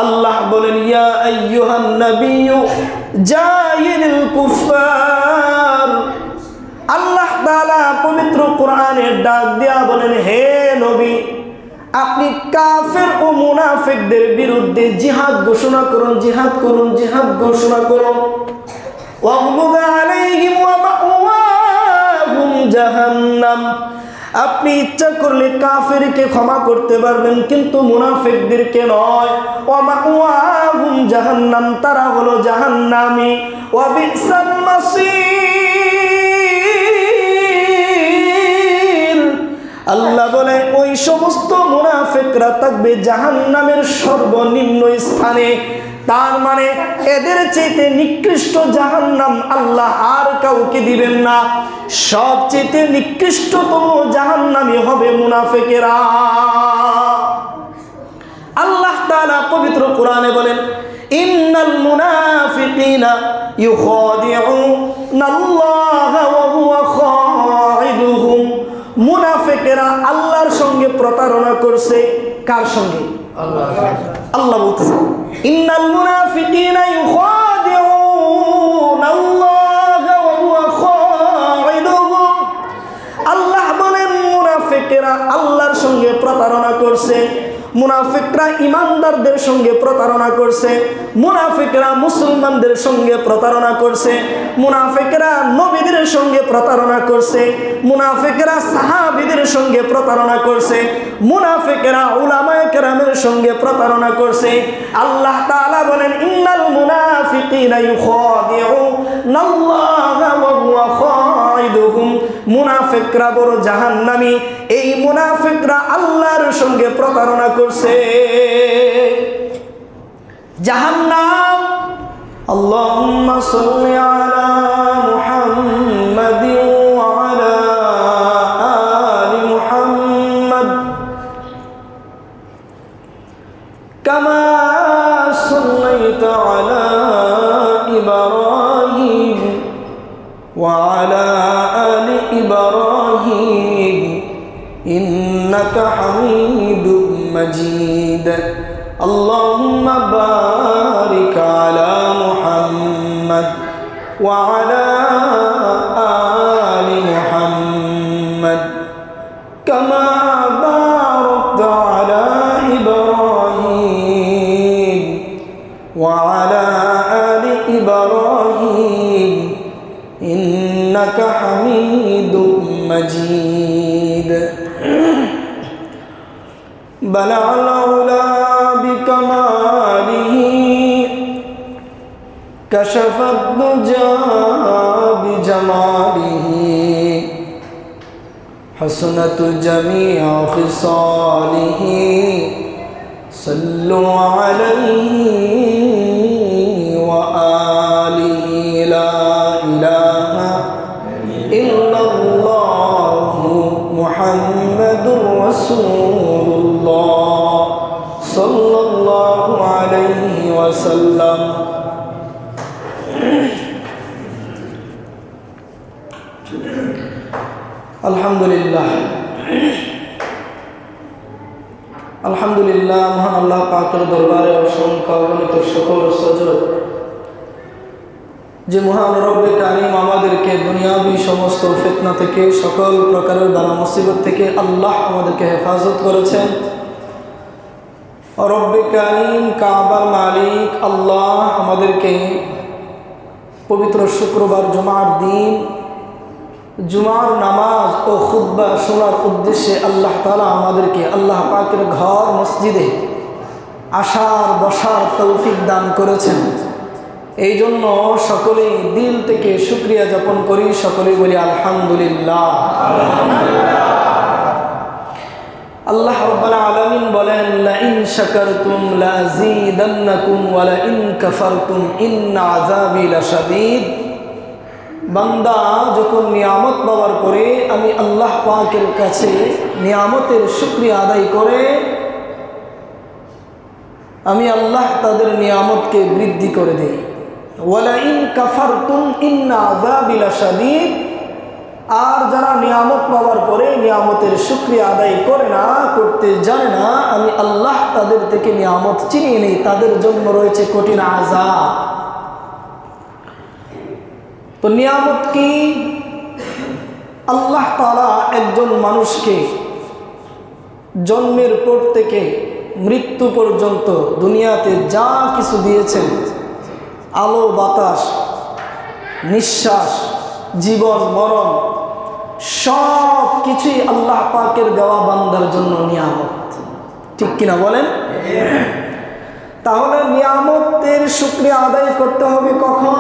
আল্লাহ বলেন ইয়া আইয়ুহান নাবিয়্যু জাহিদিল কুফার। আল্লাহ তাআলা পবিত্র কোরআনে ডাক দিয়া বলেন, হে নবী, আপনি কাফের ও মুনাফিকদের বিরুদ্ধে জিহাদ ঘোষণা করুন, জিহাদ করুন, জিহাদ ঘোষণা করুন। ওয়াগলুদ আলাইহিম ওয়া মাওয়াহুম জাহান্নাম। আপনি ইচ্ছা করলে কাফেরকে ক্ষমা করতে পারবেন, কিন্তু মুনাফিকদেরকে নয়। ওয়া মাওয়াহুম জাহান্নাম, তারা হলো জাহান্নামী। ওয়া বিসাল মাসীর। আল্লাহ বলে ওই সমস্ত মুনাফিকরা থাকবে জাহান্নামের সর্বনিম্ন স্থানে। তার মানে এদের চাইতে নিকৃষ্ট জাহান্নাম আল্লাহ আর কাউকে দিবেন না। সবচেয়ে নিকৃষ্টতম জাহান্নামী হবে মুনাফিকেরা। আল্লাহ তাআলা পবিত্র কোরআনে বলেন, ইন্নাল মুনাফিকিনা ইউখাদিউনাল্লাহা ওয়া হুয়া খাইদুহুম। মুনাফিকেরা আল্লাহর সঙ্গে প্রতারণা করছে। কার সঙ্গে? আল্লাহ বলতেছে ইন্নাল মুনাফিকিনা ইউখাদিউনাল্লাহা ওয়া হুয়া খাইদুহুম। আল্লাহ বলেন মুনাফিকেরা আল্লাহর সঙ্গে প্রতারণা করছে। মুনাফিকরা ইমানদারদের সঙ্গে প্রতারণা করছে। মুনাফিকরা মুসলমানদের সঙ্গে প্রতারণা করছে। মুনাফিকরা নবীদের সঙ্গে প্রতারণা করছে। মুনাফিকরা সাহাবীদের সঙ্গে প্রতারণা করছে। মুনাফিকরা উলামায়ে কেরামের সঙ্গে প্রতারণা করছে। আল্লাহ তাআলা বলেন ইন্নাল মুনাফিকিনা ইউখাদিউনাল্লাহা ওয়া হুয়া খাইদুহুম। মুনাফিকরা বড় জাহান্নামী। এই মুনাফিকরা আল্লাহর সঙ্গে প্রতারণা করছে। জাহান্নাম। আল্লাহুম্মা সাল্লি আলা মুহাম্মাদিন ওয়া আলা আলি মুহাম্মাদ কামা সাল্লাইতা আলা ইব্রাহিম ওয়া আলা আলি ইব্রাহিম ইন্নাকা হামিদুম মাজিদ। আল্লাহুম্মা বারিক আলা মুহাম্মাদ ওয়া আলা আলি মুহাম্মাদ কামা বারাকতা আলা ইব্রাহিম ওয়া আলা আলি ইব্রাহিম ইন্নাকা হামিদুম মাজিদ। بلغ العلا بكماله كشف الدجى بجماله حسنت جميع خصاله صلوا عليه وآله لا إله إلا الله محمد رسول الله صلى الله عليه وسلم। আলহামদুলিল্লাহ, আলহামদুলিল্লাহ। মহান আল্লাহ পাকের দরবারে অসংখ্য অগণিত সকল সুজুদ, যে মহান রব্বে কারীম আমাদেরকে দুনিয়াবি সমস্ত ফিতনা থেকে, সকল প্রকারের বালা মুসিবত থেকে আল্লাহ আমাদেরকে হেফাজত করেছেন। রব্বে কারীম কাবার মালিক আল্লাহ আমাদেরকে পবিত্র শুক্রবার জুমার দিন জুমার নামাজ ও খুতবা শোনার উদ্দেশ্যে আল্লাহ তাআলা আমাদেরকে আল্লাহ পাকের ঘর মসজিদে আসার বসার তৌফিক দান করেছেন। এই জন্য সকলেই দিল থেকে শুকরিয়া জ্ঞাপন করি, সকলেই বলি আলহামদুলিল্লাহ। আল্লাহ রাব্বুল আলামিন বলেন লা ইন শাকারতুম লাযীদান্নাকুম ওয়া লা ইন কাফারতুম ইন্না আযাবি লাশাদীদ। বান্দা যখন নিয়ামত পাওয়ার পরে আমি আল্লাহ পাকের কাছে নিয়ামতের শুকরিয়া আদায় করে আমি আল্লাহ তাদের নিয়ামতকে বৃদ্ধি করে দেই। ওয়ালা ইন কাফারতুম ইন্না আযাবি লাশাদীদ। আর যারা নিয়ামত পাওয়ার পরে নিয়ামতের শুকরিয়া আদায় করে না, করতে জানে না, আমি আল্লাহ তাদের থেকে নিয়ামত ছিনিয়ে নেই, তাদের জন্য রয়েছে কঠিন আযাব। তো নিয়ামত কি? আল্লাহ তাআলা একজন মানুষকে জন্মের পর থেকে মৃত্যু পর্যন্ত দুনিয়াতে যা কিছু দিয়েছেন, আলো বাতাস, নিঃশ্বাস, জীবন মরণ, সব কিছুই আল্লাহ পাকের দেওয়া বান্দার জন্য নিয়ামত। ঠিক কিনা বলেন? তাহলে নিয়ামতের শুকরিয়া আদায় করতে হবে কখন?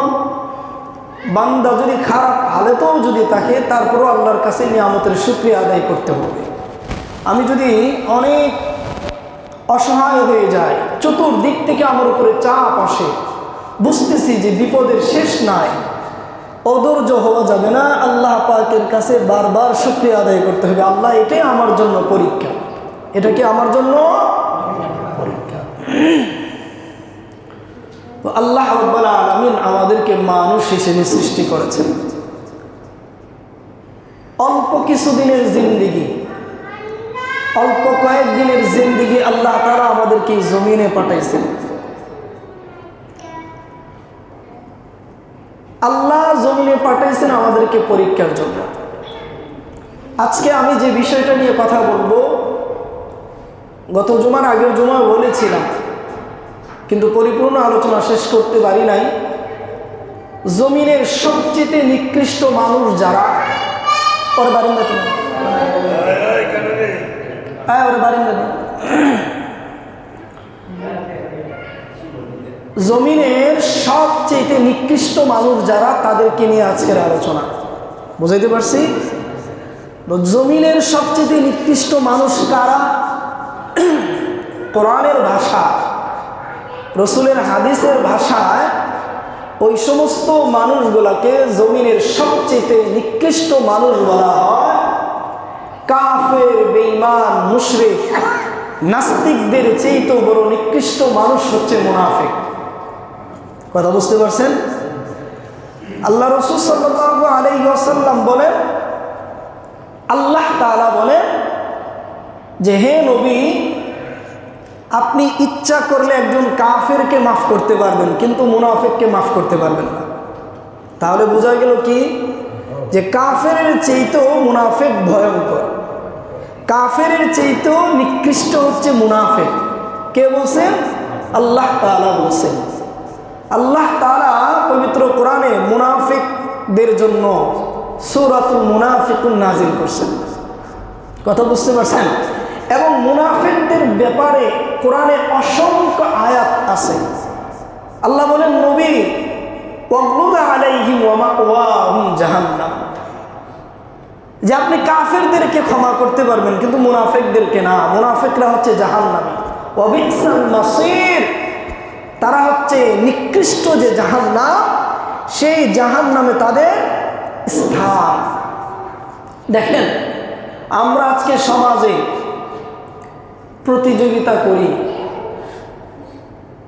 বান্দা যদি খারাপ হালেতেও যদি থাকে, তারপরও আল্লাহর কাছে নিয়ামতের শুকরিয়া আদায় করতে হবে। আমি যদি অনেক অসহায় হয়ে যাই, চতুর্দিক থেকে আমার উপরে চাপ আসে, বুঝতেছি যে বিপদের শেষ নাই, অধৈর্য হওয়া যাবে না। আল্লাহ পাকের কাছে বারবার শুকরিয়া আদায় করতে হবে। আল্লাহ, এটাই আমার জন্য পরীক্ষা, এটা কি আমার জন্য পরীক্ষা। তো আল্লাহ রাব্বুল আলামিন আমাদেরকে মানুষ হিসেবে সৃষ্টি করেছেন। অল্প কিছুদিনের জিন্দেগি, অল্প কয়েকদিনের জিন্দেগি আল্লাহ তাআলা আমাদেরকে জমিনে পাঠাইছেন। আল্লাহ জমিনে পাঠাইছেন আমাদেরকে পরীক্ষার জন্য। আজকে আমি যে বিষয়টা নিয়ে কথা বলবো, গত জুমার আগের জুমায় বলেছিলাম, কিন্তু পরিপূর্ণ আলোচনা শেষ করতে পারি নাই। জমিনের সবচেয়ে নিকৃষ্ট মানুষ যারা, ওর বারিন্দা তুমি ওর বারিন্দা জমিনের সবচেয়ে নিকৃষ্ট মানুষ যারা, তাদেরকে নিয়ে আজকের আলোচনা। বুঝাইতে পারছি? জমিনের সবচেয়ে নিকৃষ্ট মানুষ কারা? কোরআনের ভাষা, রসুলের হাদিসের ভাষায় ওই সমস্ত মানুষগুলাকে জমিনের সবচেয়ে নিকৃষ্ট মানুষ বলা হয়। কাফের, বেঈমান, মুশরিক, নাস্তিকদের চেয়েও বড় নিকৃষ্ট মানুষ হচ্ছে মুনাফিক। কথা বুঝতে পারছেন? আল্লাহ রাসূল সাল্লাল্লাহু আলাইহি ওয়াসাল্লাম বলেন, আল্লাহ তাআলা বলেন যে, হে নবী, আপনি ইচ্ছা করলে একজন কাফেরকে মাফ করতে পারবেন, কিন্তু মুনাফিককে মাফ করতে পারবেন না। তাহলে বোঝা গেল কি, যে কাফেরের চাইতেও মুনাফিক ভয়ঙ্কর, কাফেরের চাইতেও নিকৃষ্ট হচ্ছে মুনাফিক। কে বলছেন? আল্লাহ তাআলা বলছেন। আল্লাহ তাআলা পবিত্র কোরআনে মুনাফিকদের জন্য সূরাতুল মুনাফিকুন নাজিল করছেন। কথা বুঝতে পারছেন? এবং মুনাফিকদের ব্যাপারে কোরআনে অসংখ্য আয়াত আছে। আল্লাহ বলেন, নবী, ওয়াগলুদ আলাইহিম ওয়া মাওয়াহুম জাহান্নাম, যে আপনি কাফেরদেরকে ক্ষমা করতে পারবেন, কিন্তু মুনাফিকদেরকে না। মুনাফিকরা হচ্ছে জাহান্নামী। ওয়া বিসাল মাসির, তারা হচ্ছে নিকৃষ্ট যে জাহান্নাম, সেই জাহান্নামে তাদের স্থান। দেখেন, আমরা আজকে সমাজে প্রতিযোগিতা করি,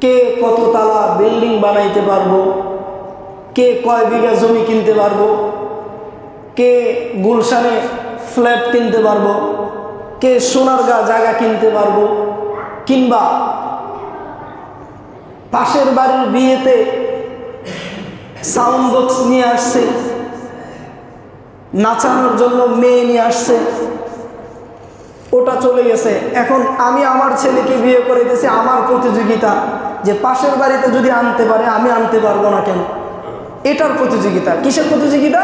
কে কত তালা বিল্ডিং বানাইতে পারবো, কে কয় বিঘা জমি কিনতে পারবো, কে গুলশানে ফ্ল্যাট কিনতে পারবো, কে সোনারগাঁ জায়গা কিনতে পারবো, কিংবা পাশের বাড়ির বিয়েতে সাউন্ড বক্স নিয়ে আসছে, নাচানোর জন্য মেয়ে নিয়ে আসছে, ওটা চলে গেছে। এখন আমি আমার ছেলেকে বিয়ে করে দিয়েছি, আমার প্রতিযোগিতা যে পাশের বাড়িতে যদি আনতে পারে, আমি আনতে পারবো না কেন? এটার প্রতিযোগিতা। কিসের প্রতিযোগিতা?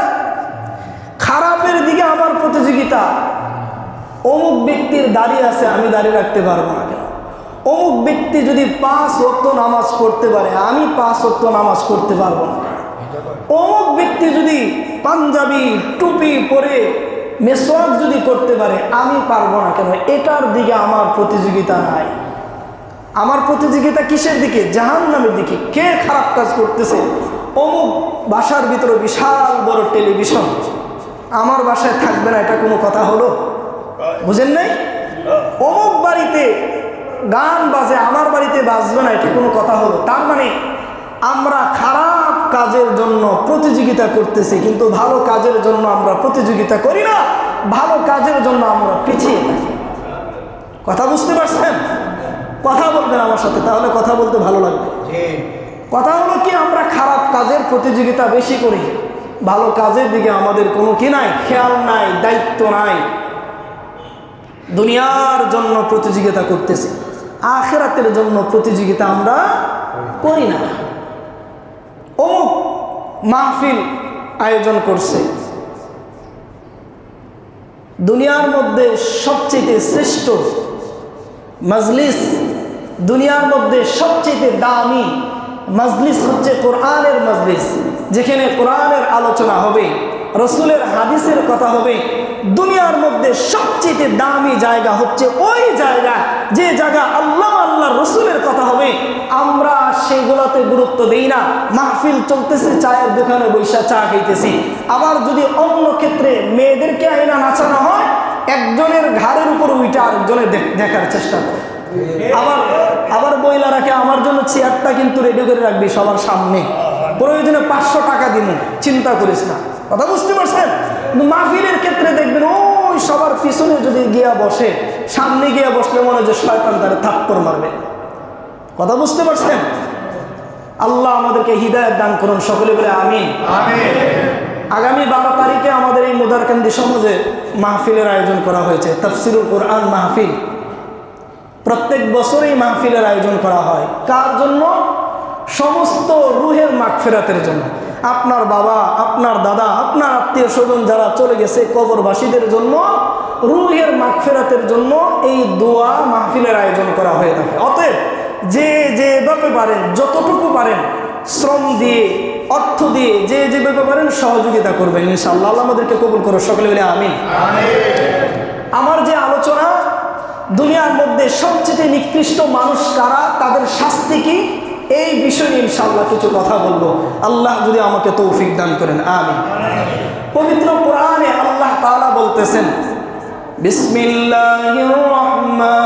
খারাপের দিকে আমার প্রতিযোগিতা। অমুক ব্যক্তির দাঁড়িয়ে আছে, আমি দাঁড়িয়ে রাখতে পারবো না কেন? অমুক ব্যক্তি যদি 5 ওয়াক্ত নামাজ পড়তে পারে, আমি 5 ওয়াক্ত নামাজ পড়তে পারবো না। অমুক ব্যক্তি যদি পাঞ্জাবি টুপি পরে মেসওয়াক যদি করতে পারে, আমি পারবো না কেন? এটার দিকে আমার প্রতিযোগিতা নাই। আমার প্রতিযোগিতা কিসের দিকে? জাহান্নামের দিকে। কে খারাপ কাজ করতেছে? অমুক বাসার ভিতরে বিশাল বড় টেলিভিশন, আমার বাসায় থাকবে না, এটা কোনো কথা হলো? বুঝেন নাই? অমুক বাড়িতে গান বাজে, আমার বাড়িতে বাজবে না, এটা কোনো কথা হলো? তার মানে আমরা খারাপ কাজের জন্য প্রতিযোগিতা করতেছি, কিন্তু ভালো কাজের জন্য আমরা প্রতিযোগিতা করি না। ভালো কাজের জন্য আমরা পিছিয়ে থাকি। কথা বুঝতে পারছেন? কথা বলবেন আমার সাথে, তাহলে কথা বলতে ভালো লাগবে। কথা হলো কি, আমরা খারাপ কাজের প্রতিযোগিতা বেশি করি, ভালো কাজের দিকে আমাদের কোনো কি নাই, খেয়াল নাই, দায়িত্ব নাই। দুনিয়ার জন্য প্রতিযোগিতা করতেছি, আখিরাতের জন্য প্রতিযোগিতা আমরা করি না। অমুক মাহফিল আয়োজন করছে, দুনিয়ার মধ্যে সবচেয়ে শ্রেষ্ঠ মজলিস, দুনিয়ার মধ্যে সবচেয়ে দামি মজলিস হচ্ছে কোরআনের মজলিস, যেখানে কোরআনের আলোচনা হবে, রসুলের হাদিসের কথা হবে। দুনিয়ার মধ্যে সবচেয়ে দামি জায়গা হচ্ছে ওই জায়গা, যে জায়গা আল্লাহ আল্লাহ রসুলের কথা হবে। আমরা সেগুলোতে গুরুত্ব দেই না। মাহফিল চলতেছে, চায়ের দোকানে বৈশা চা খাইতেছি। আবার যদি অন্য ক্ষেত্রে মেয়েদেরকে আইনা নাচানো হয়, একজনের ঘাড়ের উপর উইটা আরেকজনের দেখার চেষ্টা করে। আবার মহিলারাকে আমার জন্য চেয়ারটা কিন্তু রেডি করে রাখবি সবার সামনে, প্রয়োজনে 500 টাকা দিব, চিন্তা করিস না। কথা বুঝতে পারছেন? কিন্তু মাহফিলের ক্ষেত্রে দেখবেন ওই সবার পিছনে যদি গিয়া বসে, সামনে গিয়া বসলে মনে হয় যে শয়তান তারে থাপ্পড় মারবে। কথা বুঝতে পারছেন? আল্লাহ আমাদেরকে হিদায়াত দান করুন, সকলে বলে আমিন। আগামী 12 তারিখে আমাদের এই মোদারকান্দি সমাজে মাহফিলের আয়োজন করা হয়েছে, তাফসিরুল কোরআন মাহফিল। প্রত্যেক বছরই মাহফিলের আয়োজন করা হয়। কার জন্য? সমস্ত রুহের মাগফিরাতের জন্য। আপনার বাবা, আপনার দাদা, আপনার আত্মীয় স্বজন যারা চলে গেছে, কবরবাসীদের জন্য, রুহের মাগফিরাতের জন্য এই দোয়া মাহফিলের আয়োজন করা হয়ে থাকে। অতএব যেভাবে পারেন, যতটুকু পারেন, শ্রম দিয়ে, অর্থ দিয়ে, যেভাবে পারেন সহযোগিতা করবেন ইনশাআল্লাহ। আল্লাহ আমাদেরকে কবুল করো, সকলে বলে আমিন। আমার যে আলোচনা, দুনিয়ার মধ্যে সবচেয়ে নিকৃষ্ট মানুষ কারা, তাদের শাস্তি কি, এই বিষয়ে ইনশাআল্লাহ কিছু কথা বলবো, আল্লাহ যদি আমাকে তৌফিক দান করেন, আমিন। পবিত্র কোরআনে আল্লাহ তাআলা বলতেছেন, বিসমিল্লাহির রহমানির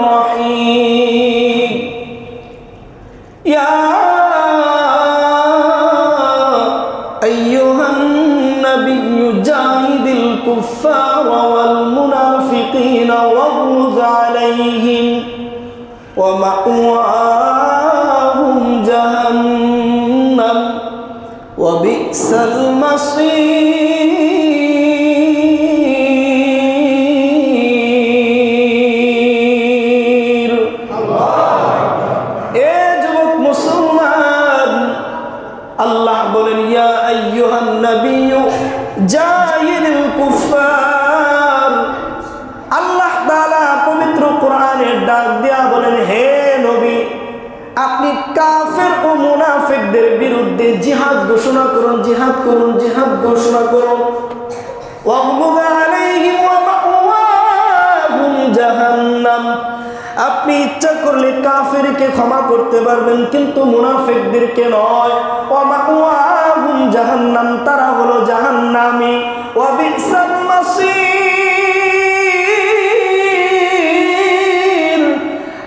রহিম, ইয়া আইয়ুহান নাবিয়্যু জাহিদিল কুফফারা ওয়াল মুনাফিকিনা ওয়াগলুজ আলাইহিম ওয়া মাওয়াহুম জাহান্নাম ওয়া বি'সাল মাসীর। এ যুবক মুসলমান, আল্লাহ বলেন, ইয়া আইয়ুহান নাবিয়্যু জাহিদিল কুফফার। আল্লাহ তাআলা পবিত্র কোরআনে ডাক দিয়া বলেন, হে নবী, আপনি কাফের ও মুনাফিকদের বিরুদ্ধে জিহাদ ঘোষণা করুন, জিহাদ করুন, জিহাদ ঘোষণা করুন। ওয়াগলুজ আলাইহিম ওয়া মাওয়াহুম জাহান্নাম। আপনি ইচ্ছা করলে কাফেরকে ক্ষমা করতে পারবেন, কিন্তু মুনাফিকদেরকে নয়। ওয়া মাওয়াহুম জাহান্নাম, তারা হলো জাহান্নামী। ওয়া বি'সাল মাসীর।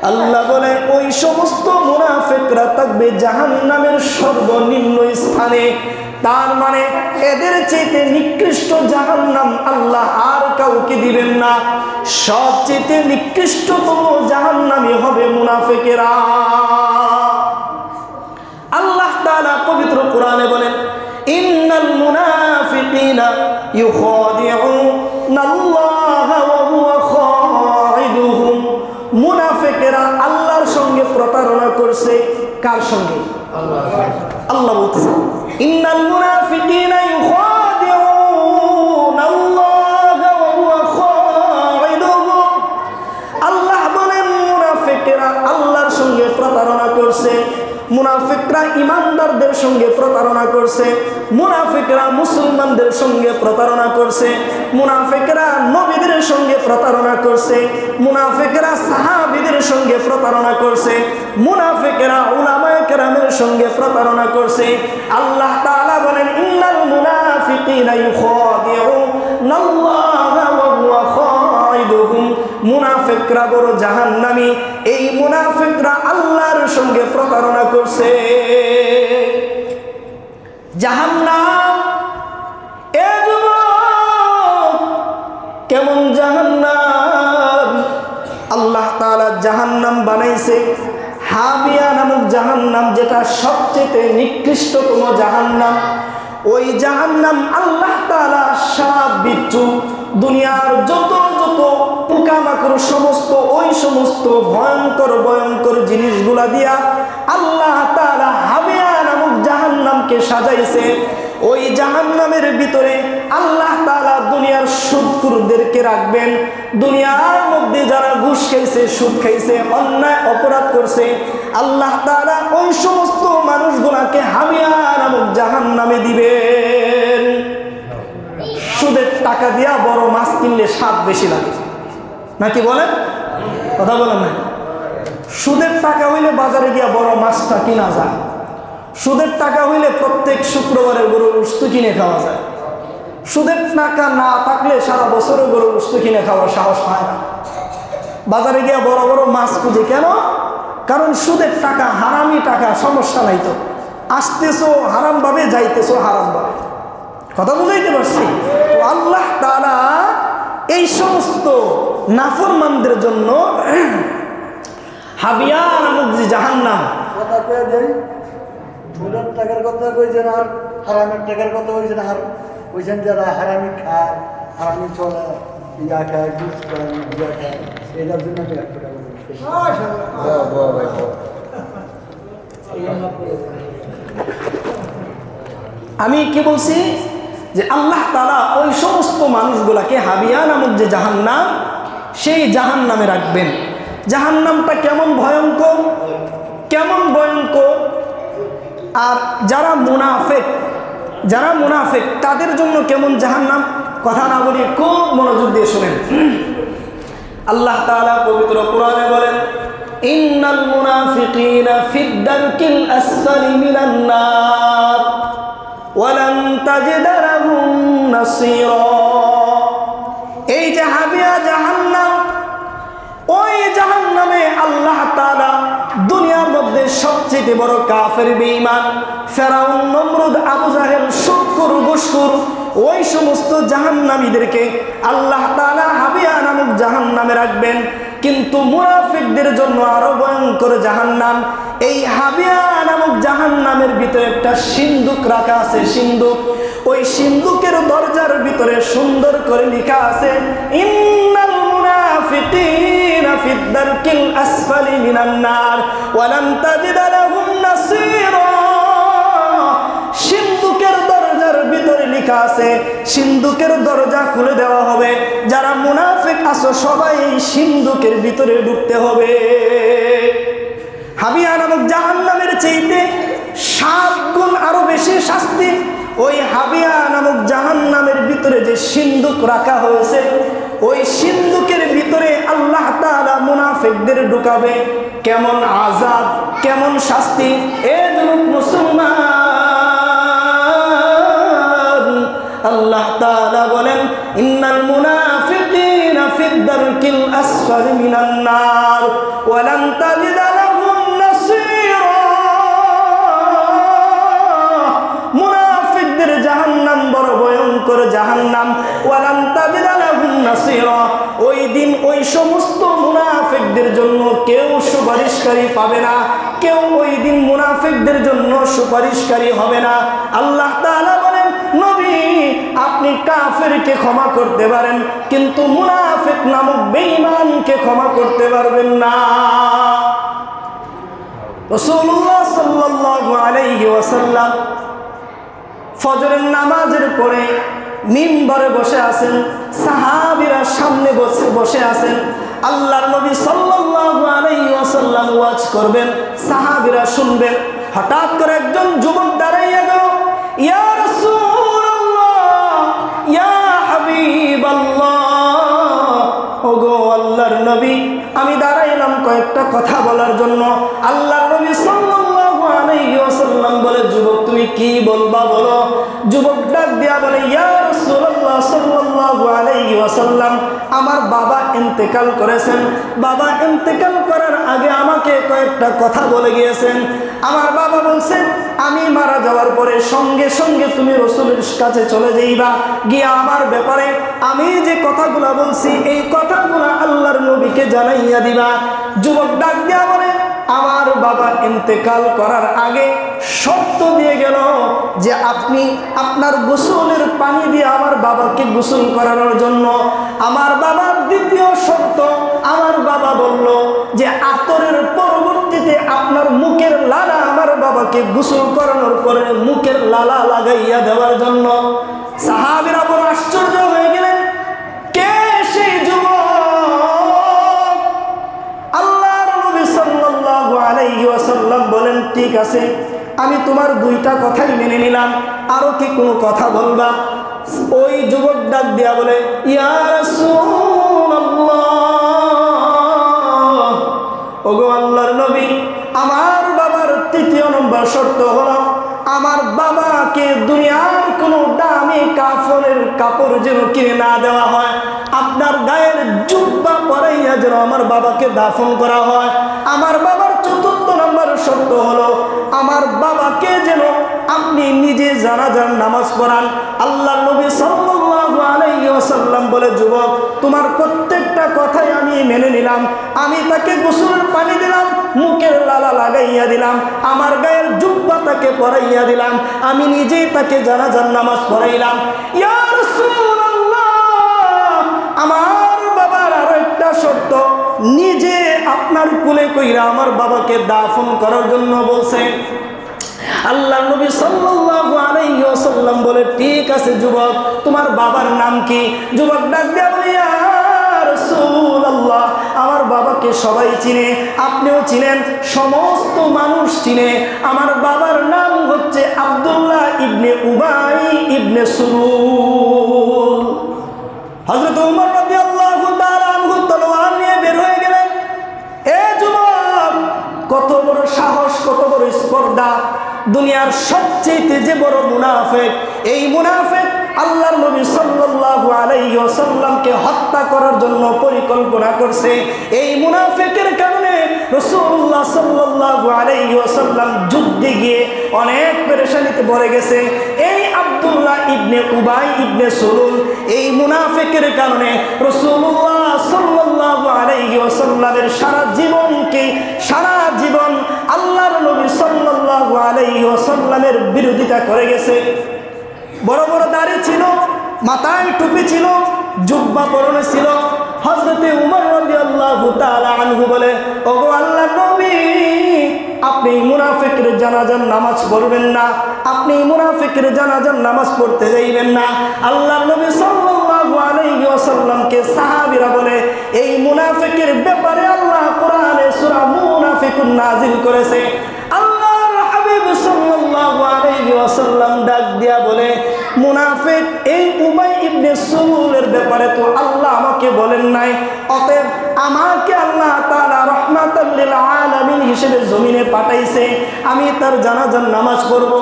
আল্লাহ বলে, ওই সমস্ত মুনাফিকরা থাকবে জাহান্নামের সর্বনিম্ন স্থানে। তার মানে এদের চাইতে নিকৃষ্ট জাহান্নাম আল্লাহ আর কাউকে দিবেন না। সবচেয়ে নিকৃষ্টতম জাহান্নামী হবে মুনাফিকেরা। আল্লাহ তাআলা পবিত্র কোরআনে বলেন, ইন্নাল মুনাফিকিনা ইউখাদিউনাল্লাহা ওয়া হুয়া খাইদুহুম। মুনাফিকেরা আল্লাহর সঙ্গে প্রতারণা করছে। কার সঙ্গে? আল্লাহ বলতেছে, ইন্নাল মুনাফিকিনা ইউখাদিউনাল্লাহা ওয়া হুয়া খাইদুহুম। আল্লাহ বলেন, মুনাফিকেরা আল্লাহর সঙ্গে প্রতারণা করছে। মুনাফিকরা ইমানদারদের সঙ্গে প্রতারণা করছে। মুনাফিকরা মুসলমানদের সঙ্গে প্রতারণা করছে। মুনাফিকরা নবীদের সঙ্গে প্রতারণা করছে। মুনাফিকরা সাহাবীদের সঙ্গে প্রতারণা করছে। মুনাফিকরা উলামায়ে কেরামের সঙ্গে প্রতারণা করছে। আল্লাহ তাআলা বলেন, ইন্নাল মুনাফিকিনা ইউখাদিউনাল্লাহা ওয়া হুয়া খাইদুহুম। মুনাফিকরা বড় জাহান্নামী। এই মুনাফিকরা আল্লাহর সঙ্গে প্রতারণা করছে। জাহান্নাম, এ যুবক, কেমন জাহান্নাম? আল্লাহ জাহান্নাম বানাইছে। হাবিয়া নামক জাহান্নাম, যেটা সবচেয়ে নিকৃষ্টতম জাহান্নাম। ওই জাহান্নাম আল্লাহ তাআলা সাপ বিচ্ছু দুনিয়ার যত যত পোকামাকড় সমস্ত ওই সমস্ত ভয়ঙ্কর ভয়ঙ্কর জিনিসগুলা দিয়া আল্লাহ তাআলা হাবিয়া নামক জাহান্নামকে সাজাইছে। ওই জাহান্নামের ভিতরে আল্লাহ তাআলা দুনিয়ার সুদখোরদেরকে রাখবেন। দুনিয়ার মধ্যে যারা ঘুষ খাইছে, সুদ খাইছে, অন্যায় অপরাধ করছে, আল্লাহ তাআলা ওই সমস্ত মানুষগুলাকে হাবিয়া নামক জাহান্নামে দিবেন। সুদের টাকা দিয়া বড় মাছ কিনলে স্বাদ বেশি লাগে নাকি বলেন? কথা বলেন না? সুদের টাকা হইলে বাজারে গিয়া বড় মাছটা কিনা যায়। সুদের টাকা হইলে প্রত্যেক শুক্রবারে গরুর গোশত কিনে খাওয়া যায়। সুদের টাকা না থাকলে সারা বছরে গরুর গোশত কিনে খাওয়ার সাহস হয় না। বাজারে গিয়া বড় বড় মাছ খুঁজে কেন? কারণ সুদের টাকা হারামি টাকা, সমস্যা নাই তো। আসতেছো হারাম ভাবে, যাইতেছো হারাম ভাবে। কথা বুঝাইতে পারছি? তো আল্লাহ তাআলা এই সমস্ত নাফরমানদের জন্য হাবিয়া নামক যে জাহান্নাম, কথা কয়ে দেই, সুদের টাকার কথা কইছেন আর হারামের টাকার কথা কইছেন, আর কইছেন যারা হারামি খায়, হারামি চলে, ইয়া খায়, ঘুষ খায়, ইয়া খায়, এটার জন্য তো 100 টাকা আমি কি বলছি যে আল্লাহ তাআলা ওই সমস্ত মানুষগুলাকে হাবিয়া নামক যে জাহান্নাম, সেই জাহান্নামে রাখবেন। জাহান্নামটা কেমন ভয়ঙ্কর, কেমন ভয়ঙ্কর! আর যারা মুনাফিক তাদের জন্য কেমন জাহান্নাম, কথা না বলি খুব মনোযোগ দিয়ে শুনেন। আল্লাহ তাআলা পবিত্র কোরআনে বলেন, ইন্নাল মুনাফিকিনা ফিদ দারকিল আসফালি মিনান নার ওয়ালান তাজিদা লাহুম নাসীরা। এই যে হাবিয়া জাহান্নাম, ওই জাহান্নামে আল্লাহ তাআলা দুনিয়ার মধ্যে সবচেয়ে বড় কাফের, বেঈমান, ফেরাউন, নমরুদ, আবু জাহেল, সুদখোর, ঘুষখোর, ওই সমস্ত জাহান্নামীদেরকে আল্লাহ তাআলা হাবিয়া নামক জাহান্নামে রাখবেন। কিন্তু মুনাফিকদের জন্য আরো ভয়ঙ্কর জাহান্নাম। এই হাবিয়া নামক জাহান্নামের ভিতরে একটা সিন্দুক রাখা আছে, সিন্দুক। ওই সিন্দুকের দরজার ভিতরে সুন্দর করে লেখা আছে, ইন্নাল মুনাফিকিনা ফিদ দারকিল আসফালি মিনান নার ওয়া লান তাজিদা লাহুম নাসীরা। সিন্দুকের দরজার ভিতরে লেখা আছে, সিন্দুকের দরজা খুলে দেওয়া হবে। যারা মুনাফিক আছো সবাই এই সিন্দুকের ভিতরে ঢুকতে হবে। হাবিয়া নামক জাহান্নামের চাইতে 7 গুণ আরো বেশি শাস্তি। ওই হাবিয়া নামক জাহান্নামের ভিতরে যে সিন্দুক রাখা হয়েছে, ওই সিন্দুকের ভিতরে আল্লাহ তাআলা মুনাফিকদের ঢুকাবে। কেমন আযাব, কেমন শাস্তি! এ যুবক মুসলমান, আল্লাহ তাআলা বলেন, ইন্নাল মুনাফিকিনা ফিদ দারকিল আসফালি মিনান নার ওয়া লান তাজিদা লাহুম নাসীরা। মুনাফিকদের জাহান্নাম বড় ভয়ঙ্কর জাহান্নাম। ওয়া লান তাজিদা লাহুম নাসীরা। ওই দিন ওই সমস্ত মুনাফিকদের জন্য কেউ সুপারিশকারী পাবে না, কেউ ওই দিন মুনাফিকদের জন্য সুপারিশকারী হবে না। আল্লাহ তাআলা বলেন, নবী আপনি কাফেরকে ক্ষমা করতে পারেন, কিন্তু মুনাফিক নামক বেঈমানকে ক্ষমা করতে পারবেন না। রাসূলুল্লাহ সাল্লাল্লাহু আলাইহি ওয়াসাল্লাম ফজরের নামাজের পরে মিম্বরে বসে আছেন, সাহাবীরা সামনে বসে আছেন। আল্লাহর নবী সাল্লাল্লাহু আলাইহি ওয়াসাল্লাম ওয়াজ করবেন, সাহাবীরা শুনবেন। হঠাৎ করে একজন যুবক দাঁড়াইয়া গেল, ইয়া রাসূলুল্লাহ, ইয়া হাবিবাল্লাহ, ওগো আল্লাহর নবী, আমি দাঁড়াইলাম কয়েকটা কথা বলার জন্য। আল্লাহর নবী সাল্লাল্লাহু আলাইহি ওয়াসাল্লাম বলে, যুবক তুমি কি বলবা বলো। যুবক ডাক দিয়া বলে, ইয়া রাসূলুল্লাহ সাল্লাল্লাহু আলাইহি ওয়াসাল্লাম, আমার বাবা ইন্তেকাল করেছেন। বাবা ইন্তেকাল করার আগে আমাকে কয়েকটা কথা বলে গিয়েছেন। আমার বাবা বলছেন, আমি মারা যাওয়ার পরে সঙ্গে সঙ্গে তুমি রাসূলের কাছে চলে যাইবা, গিয়া আমার ব্যাপারে আমি যে কথাগুলো বলছি এই কথাগুলো আল্লাহর নবীকে জানাইয়া দিবা। যুবক ডাক দিয়া বলে, আমার বাবা ইন্তেকাল করার আগে শর্ত দিয়ে গেল যে আপনি আপনার গোসলের পানি দিয়ে আমার বাবাকে গোসল করানোর জন্য। আমার বাবার দ্বিতীয় শর্ত, আমার বাবা বলল যে আতরের পরবর্তীতে আপনার মুখের লালা আমার বাবাকে গোসল করানোর পরে মুখের লালা লাগাইয়া দেওয়ার জন্য। সাহাবীরা বড় আশ্চর্য হয়ে গেলেন, কে সেই যুবক? আল্লাহর নবী সাল্লাল্লাহু আলাইহি ওয়াসাল্লাম বলেন, ঠিক আছে, আমি তোমার দুইটা কথাই মেনে নিলাম, আরো কি কোনো কথা বলবা? ওই যুবক ডাক দিয়া বলে, ইয়া রাসূলুল্লাহ, ওগো আল্লাহর নবী, আমার বাবার তৃতীয় নম্বর শর্ত হলো আমার বাবাকে দুনিয়ার কোনো দামি কাফনের কাপড় যেন কিনে না দেওয়া হয়, আপনার গায়ের জুব্বা পরাইয়া যেন আমার বাবাকে দাফন করা হয়। আমার বাবার চতুর্থ নম্বর শর্ত হলো আমার বাবাকে যেন আপনি নিজে জানাজার নামাজ পড়ান। আল্লাহ নবী সাল্লাল্লাহু আলাইহি ওয়াসাল্লাম বলে, যুবক, তোমার প্রত্যেকটা কথাই আমি মেনে নিলাম। আমি তাকে গোসলের পানি দিলাম, মুখের লালা লাগাইয়া দিলাম, আমার গায়ের জুব্বা তাকে পরাইয়া দিলাম, আমি নিজেই তাকে জানাজার নামাজ পড়াইলাম। ইয়া রাসূলুল্লাহ, আমার বাবার আরো একটা শর্ত, নিজে আপনার কুলে কইরা আমার বাবাকে দাফন করার জন্য বলছেন। আল্লাহ নবী সাল্লাল্লাহু আলাইহি ওয়াসাল্লাম বলে, ঠিক আছে যুবক, তোমার বাবার নাম কি? যুবক ডাক দিয়া বলে, ইয়া রাসূলুল্লাহ, আমার বাবাকে সবাই চিনে, আপনিও চিনেন, সমস্ত মানুষ চিনে। আমার বাবার নাম হচ্ছে আব্দুল্লাহ ইবনে উবাই ইবনে সুলুল। হযরত ওমর রাদিয়াল্লাহু তাআলা আনহু তলোয়ার নিয়ে বের হয়ে গেলেন। এ যুবক, কত বড় সাহস, কত বড় স্পর্ধা! দুনিয়ার সবচেয়ে যে বড় মুনাফিক, এই মুনাফিক আল্লাহর নবী সাল্লাল্লাহু আলাইহি ওয়াসাল্লামকে হত্যা করার জন্য পরিকল্পনা করছে। এই মুনাফিকের কারণে রাসূলুল্লাহ সাল্লাল্লাহু আলাইহি ওয়াসাল্লাম যুদ্ধে গিয়ে অনেক পেরেশানিতে পড়ে গেছে। এই আব্দুল্লাহ ইবনে উবাই ইবনে সুলুল, এই মুনাফিকের কারণে রাসূলুল্লাহ সাল্লাল্লাহু আলাইহি ওয়াসাল্লামের সারা জীবন আল্লাহর নবী সাল্লাল্লাহু আলাইহি ওয়াসাল্লামের বিরোধিতা করে গেছে। বড় বড় দাড়ি ছিল, মাথায় টুপি ছিল, জুব্বা পরনে ছিল। হযরতে উমর রাদিয়াল্লাহু তাআলা আনহু বলে, ওগো আল্লাহর নবী, আপনি মুনাফিকের জানাজার নামাজ পড়বেন না, আপনি মুনাফিকের জানাজার নামাজ পড়তে যাইবেন না। আল্লাহর নবী সাল্লাল্লাহু আলাইহি ওয়াসাল্লামকে সাহাবীরা বলে, এই মুনাফিকের ব্যাপারে আল্লাহ কোরআনে সূরা মুনাফিকুন নাজিল করেছে। আল্লাহর হাবিব সাল্লাল্লাহু আলাইহি ওয়াসাল্লাম ডাক দিয়া বলে, মুনাফিক এই উবাই ইবনে সুলুলের ব্যাপারে তো আল্লাহ আমাকে বলেন নাই, অতএব আমাকে আল্লাহ তাআলা রাহমাতাল লিল আলামিন হিসেবে জমিনে পাঠাইছে, আমি তার জানাজার নামাজ পড়ব।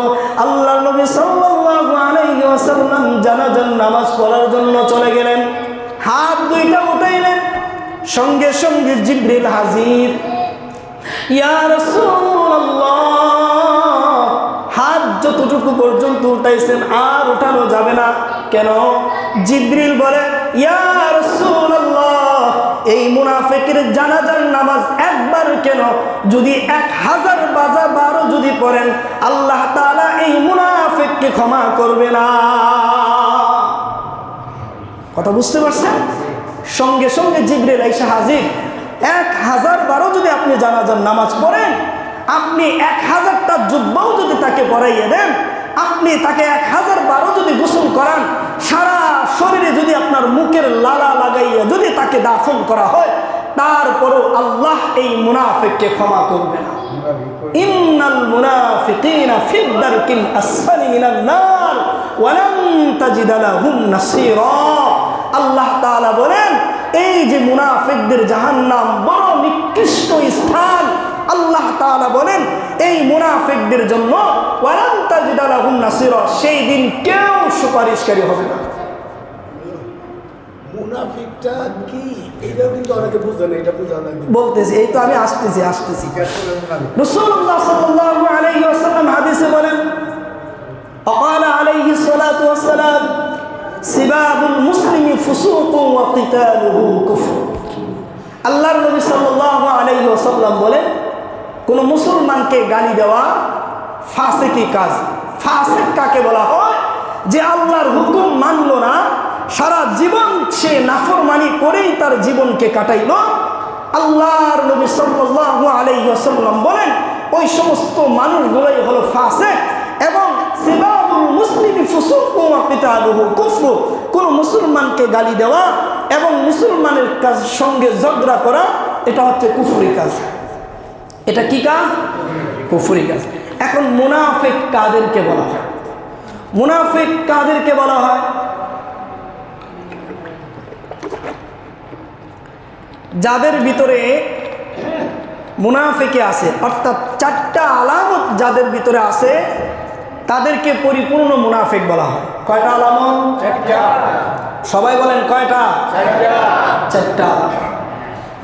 আল্লাহর নবী সাল্লাল্লাহু আলাইহি ওয়াসাল্লাম জানাজার নামাজ পড়ার জন্য চলে গেলেন। হাত দুইটা উঠাইলেন, সঙ্গে সঙ্গে জিবরিল হাজির। ইয়া রাসূলুল্লাহ, হাত যতটুকু পর্যন্ত উঠাইছেন আর উঠানো যাবে না। কেন? জিবরিল বলে, ইয়া রাসূলুল্লাহ, এই মুনাফিকের জানাজার নামাজ একবার কেন, যদি 1000 বারো যদি পড়েন, আল্লাহ তাআলা এই মুনাফিককে ক্ষমা করবে না। কথা বুঝতে পারছেন? সঙ্গে সঙ্গে জিবরিল আইসা হাজির। 1000 বারো যদি আপনি জানাজার নামাজ পড়েন, আপনি 1000টা জুব্বাও যদি তাকে পরাইয়ে দেন, আপনি তাকে 1000 বারো যদি গোসল করান, সারা শরীরে যদি আপনার মুখের লালা লাগাইয়া যদি তাকে দাফন করা হয়, তারপরও আল্লাহ এই মুনাফিককে ক্ষমা করবে না। ইন্নাল মুনাফিকিনা ফিদ দারকিল আসফালি মিনান নার ওয়া লান তাজিদ লাহুম নাসীরা। আল্লাহ তাআলা বলেন, এই যে মুনাফিকদের জাহান্নাম বড় নিকৃষ্ট স্থান। আল্লাহ তাআলা বলেন, এই মুনাফিকদের জন্য ওয়া লান তাজিদ লাহুম নাসীরা, সেই দিন কেউ সুপারিশকারী হবে না। মুনাফিকটা কি এটাও কিন্তু অনেকে বুঝে না, এটা বুঝা না বলতেছি, এই তো আমি আসতেছি। রাসূলুল্লাহ সাল্লাল্লাহু আলাইহি ওয়াসাল্লাম হাদিসে বলেন, وقال عليه الصلاة والسلام سباب المسلم فسوق وقتاله كفر। আল্লাহর নবী সাল্লাল্লাহু আলাইহি ওয়াসাল্লাম বলেন, কোনো মুসলমানকে গালি দেওয়া ফাসিকি কাজ। ফাসিক কাকে বলা হয়? যে আল্লাহর হুকুম মানলো না, সারা জীবন সে নাফরমানি করেই তার জীবনকে কাটাইল। আল্লাহর নবী সাল্লাল্লাহু আলাইহি ওয়াসাল্লাম বলেন, ওই সমস্ত মানুষগুলোই হলো ফাসিক। এবং সিবাবুল মুসলিমি ফুসুকুন ওয়া কিতালুহু কুফর, কোন মুসলমানকে গালি দেওয়া এবং মুসলমানের কাজ সঙ্গে ঝগড়া করা, এটা হচ্ছে কুফরি কাজ। এটা কি কাজ? কুফরি কাজ। এখন মুনাফিক কাদেরকে বলা হয়? মুনাফিক কাদেরকে বলা হয়? যাদের ভিতরে মুনাফিকে আছে, অর্থাৎ চারটা আলামত যাদের ভিতরে আছে তাদেরকে পরিপূর্ণ মুনাফিক বলা হয়। কয়টা আলামত? সবাই বলেন কয়টা? চারটা।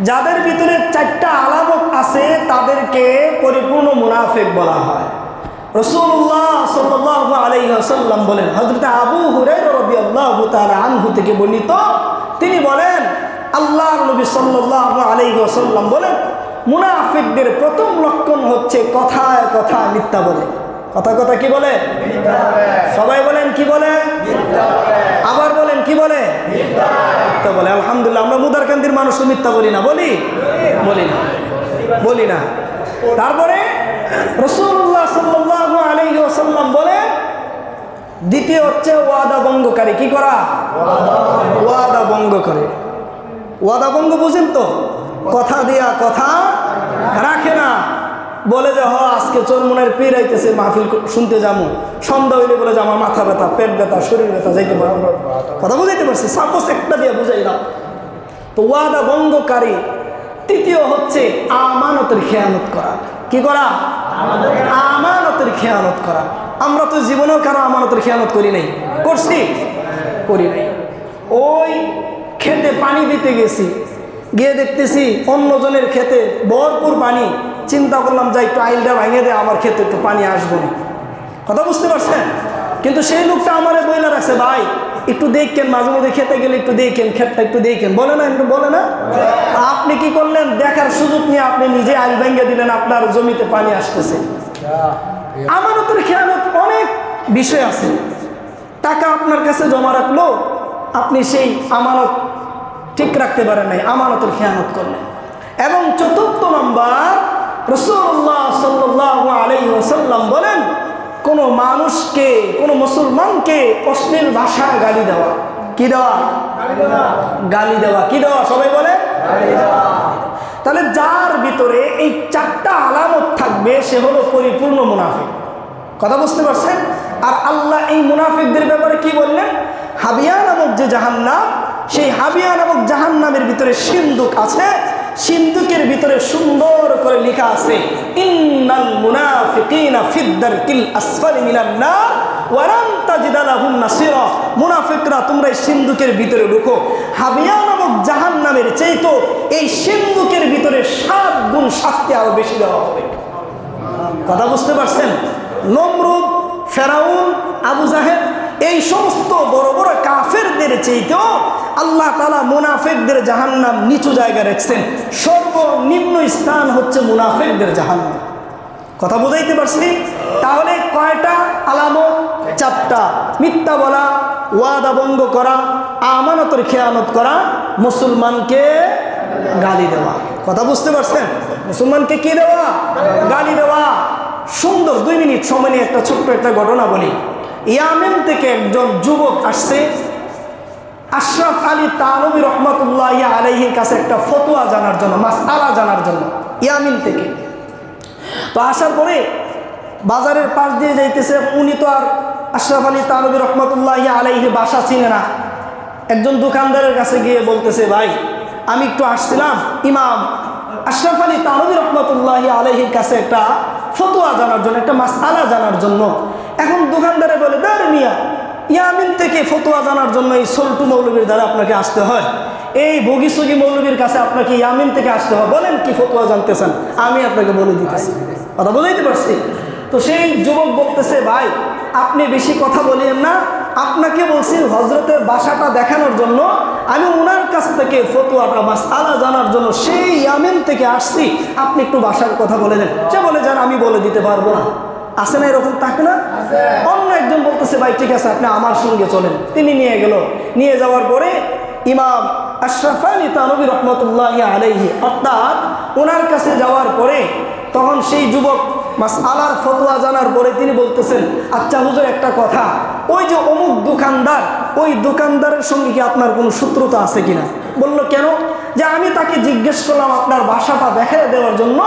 যাদের ভিতরে চারটা আলামত আছে তাদেরকে পরিপূর্ণ মুনাফিক বলা হয়। রাসূলুল্লাহ সাল্লাল্লাহু আলাইহি ওয়াসাল্লাম বলেন, হযরত আবু হুরায়রা রাদিয়াল্লাহু তাআলা আনহু থেকে বর্ণিত, তিনি বলেন, আল্লাহর নবী সাল্লাল্লাহু আলাইহি ওয়াসাল্লাম বলেন, মুনাফিকদের প্রথম লক্ষণ হচ্ছে কথায় কথায় মিথ্যা বলে। কথা কথা কি বলে? সবাই বলেন কি বলে? আবার বলেন কি বলে? মিথ্যা বলে। আলহামদুলিল্লাহ, আমরা মুদারকান্দির মানুষ মিথ্যা বলি না? বলি না। তারপরে রাসূলুল্লাহ সাল্লাল্লাহু আলাইহি ওয়াসাল্লাম বলে, দ্বিতীয় হচ্ছে ওয়াদা ভঙ্গকারী। কি করা? ওয়াদা ভঙ্গ করে। ওয়াদা ভঙ্গ বুঝেন তো? কথা দিয়া কথা রাখে না। বলে যে আজকে চরমনের পীর আইতেছে, মাহফিল শুনতে যাবো, সন্ধ্যা হইলে বলে যে আমার মাথা ব্যথা, পেট ব্যথা, শরীর ব্যথা, যাইতে পারবো। কথা বুঝাইতে পারছি? সাপোজ একটা দিয়ে বুঝাইলাম। তো ওয়াদা ভঙ্গকারী। তৃতীয় হচ্ছে আমানতের খেয়ানত করা। কি করা? আমানতের খেয়ানত করা। আমরা তো জীবনেও কারো আমানতের খেয়ানত করি নাই। করছি? করি নাই। ওই খেতে পানি দিতে গেছি, গিয়ে দেখতেছি অন্যজনের খেতে ভরপুর পানি। চিন্তা করলাম যাই একটু আইলটা ভাঙিয়ে দেয়, আমার খেতে একটু পানি আসবো না। কথা বুঝতে পারছেন? কিন্তু সেই লোকটা আমারে বইলা রাখছে, ভাই একটু দেখেন, মাঝে মধ্যে খেতে গেলে একটু দেখেন, ক্ষেতটা একটু দেখেন। বলে না? একটু বলে না? আপনি কি করলেন? দেখার সুযোগ নিয়ে আপনি নিজে আইল ভেঙে দিলেন, আপনার জমিতে পানি আসতেছে। আমানতের খেয়ানত অনেক বিষয় আছে। টাকা আপনার কাছে জমা রাখলো, আপনি সেই আমানত ঠিক রাখতে পারেন নাই, আমানতের খেয়ানত করলেন। এবং চতুর্থ নম্বর, রাসূলুল্লাহ সাল্লাল্লাহু আলাইহি ওয়াসাল্লাম বলেন, কোন মানুষকে, কোন মুসলমানকে অশ্লীল ভাষায় গালি দেওয়া। কি দেওয়া? গালি দেওয়া। কি দেওয়া? সবাই বলে তাহলে যার ভিতরে এই চারটা আলামত থাকবে সে হলো পরিপূর্ণ মুনাফিক। কথা বুঝতে পারছেন? আর আল্লাহ এই মুনাফিকদের ব্যাপারে কি বললেন? হাবিয়া নামক যে জাহান্নাম, সেই হাবিয়া নামক জাহান্নামের ভিতরে সিন্দুক আছে। সিন্দুকের ভিতরে সুন্দর করে লেখা আছে, ইন্নাল মুনাফিকিনা ফিদ দারকিল আসফালি মিনান নার ওয়া লান তাজিদা লাহুম নাসিরা। মুনাফিকরা তোমরা এই সিন্দুকের ভিতরে ঢুকো। হাবিয়া নামক জাহান্নামের চাইতো এই সিন্দুকের ভিতরে 7 গুণ শাস্তি আরো বেশি দেওয়া হবে। কথা বুঝতে পারছেন? নমরুদ, ফেরাউন, আবু জাহেল, এই সমস্ত বড় বড় কাফেরদের চাইতেও আল্লাহ তাআলা মুনাফিকদের জাহান্নাম নিচু জায়গায় রাখছেন। সর্বনিম্ন স্থান হচ্ছে মুনাফিকদের জাহান্নাম। কথা বুঝাইতে পারছি? তাহলে কয়টা আলামত? চারটা। মিথ্যা বলা, ওয়াদা ভঙ্গ করা, আমানতের খেয়ানত করা, মুসলমানকে গালি দেওয়া। কথা বুঝতে পারছেন? মুসলমানকে কি দেওয়া? গালি দেওয়া। সুন্দর 2 মিনিট সময় নিয়ে একটা ছোট্ট একটা ঘটনা বলি। ইয়ামেন থেকে একজন যুবক আসছে আশরাফ আলী তানবী রহমাতুল্লাহি আলাইহির কাছে একটা ফতোয়া জানার জন্য, মাসআলা জানার জন্য, ইয়ামিন থেকে। তো আসার পরে বাজারের পাশ দিয়ে যাইতেছে। উনি তো আর আশরাফ আলী তানবী রহমাতুল্লাহি আলাইহির বাসা চিনে না। একজন দোকানদারের কাছে গিয়ে বলতেছে, ভাই আমি একটু আসছিলাম ইমাম আশরাফ আলী তানবী রহমাতুল্লাহি আলাইহির কাছে একটা ফতোয়া জানার জন্য, একটা মাসআলা জানার জন্য। এখন দোকানদারে বলে, দাঁড় মিয়া, ইয়ামিন থেকে ফতোয়া জানার জন্য এই সল্টু মৌলবীর দ্বারা আপনাকে আসতে হয়, এই বগিসগি মৌলবীর কাছে আপনাকে ইয়ামিন থেকে আসতে হয়, বলেন কি ফতোয়া জানতে চান, আমি আপনাকে বলে দিতেছি। কথা বুঝাইতে পারছি? তো সেই যুবক বলতেছে, ভাই আপনি বেশি কথা বলেন না, আপনাকে বলছি হজরতের বাসাটা দেখানোর জন্য, আমি ওনার কাছ থেকে ফতোয়াটা মাসআলা জানার জন্য সেই ইয়ামেন থেকে আসছি, আপনি একটু বাসার কথা বলে দেন। সে বলে যান আমি বলে দিতে পারবো না। আছে না এরকম, থাকে না? অন্য একজন বলতেছে ভাই ঠিক আছে আপনি আমার সঙ্গে চলেন। তিনি নিয়ে গেল, নিয়ে যাওয়ার পরে ইমাম আশরাফ আলী থানভী রহমতুল্লাহি আলাইহি অর্থাৎ ওনার কাছে যাওয়ার পরে তখন সেই যুবক মাসআলার ফতোয়া জানার পরে তিনি বলতেছেন, আচ্ছা হুজুর একটা কথা, ওই যে অমুক দোকানদার, ওই দোকানদারের সঙ্গে কি আপনার কোনো শত্রুতা আছে কিনা? বলল কেন? যে আমি তাকে জিজ্ঞেস করলাম আপনার ভাষাটা দেখায় দেওয়ার জন্য,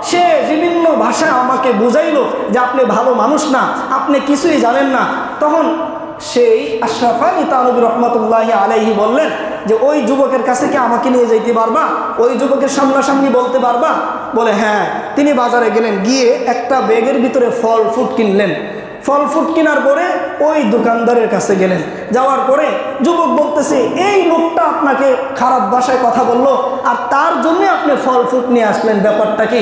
সে বিভিন্ন ভাষা আমাকে বুঝাইলো যে আপনি ভালো মানুষ না, আপনি কিছুই জানেন না। তখন সেই আশরাফ আলী থানভী রহমতুল্লাহি আলাইহি বললেন যে ওই যুবকের কাছে কি আমাকে নিয়ে যাইতে পারবা? ওই যুবকের সামনাসামনি বলতে পারবা? বলে হ্যাঁ। তিনি বাজারে গেলেন, গিয়ে একটা ব্যাগের ভিতরে ফল ফ্রুট কিনলেন। ফল ফ্রুট কেনার পরে ওই দোকানদারের কাছে গেলেন, যাওয়ার পরে যুবক বলতেছে এই লোকটা আপনাকে খারাপ ভাষায় কথা বললো আর তার জন্য আপনি ফল ফ্রুট নিয়ে আসলেন, ব্যাপারটা কি?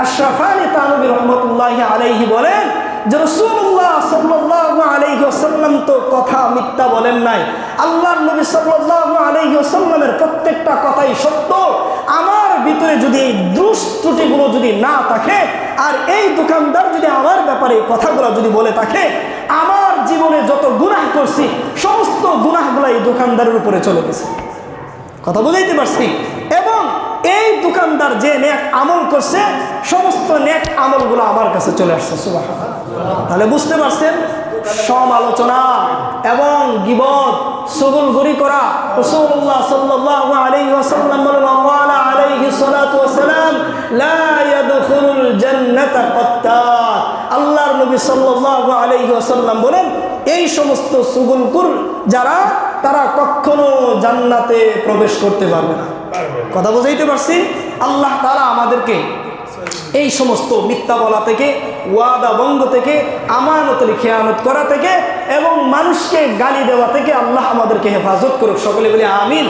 আশরাফ আলী থানভী রহমতুল্লাহি আলাইহি বলেন যে রাসূলুল্লাহ সাল্লাল্লাহু আলাইহি ওয়াসাল্লাম তো কথা মিথ্যা বলেন নাই, আল্লাহর নবী সাল্লাল্লাহু আলাইহি ওয়াসাল্লামের প্রত্যেকটা কথাই সত্য। আমার ভিতরে যদি এই দোষ ত্রুটিগুলো যদি না থাকে আর এই দোকানদার যদি আমার ব্যাপারে এই কথাগুলো যদি বলে থাকে, আমার জীবনে যত গুনাহ করছি সমস্ত গুনাহগুলো এই দোকানদারের উপরে চলে গেছে। কথা বুঝাইতে পারছি? এবং এই দোকানদার যে নেক আমল করছে সমস্ত নেক আমলগুলো আমার কাছে চলে আসছে। সুবহানাল্লাহ। তাহলে বুঝতে পারছেন, সমালোচনা এবং গীবত চুগলখড়ি করা, রাসূলুল্লাহ সাল্লাল্লাহু আলাইহি ওয়াসাল্লাম বলেন ওয়ালা আলাইহি সালাতু ওয়াসালাম লা ইয়াদখুলুল জান্নাতা কাত্তাত। আল্লাহর নবী সাল্লাল্লাহু আলাইহি ওয়াসাল্লাম বলেন এই সমস্ত চুগলখোর যারা, তারা কখনো জান্নাতে প্রবেশ করতে পারবে না। কথা বুঝাইতে পারছি? আল্লাহ তাআলা আমাদেরকে এই সমস্ত মিথ্যা বলা থেকে, ওয়াদা ভঙ্গ থেকে, আমানতের খেয়ানত করা থেকে এবং মানুষকে গালি দেওয়া থেকে আল্লাহ আমাদেরকে হেফাজত করুক। সকলে বলি আমিন।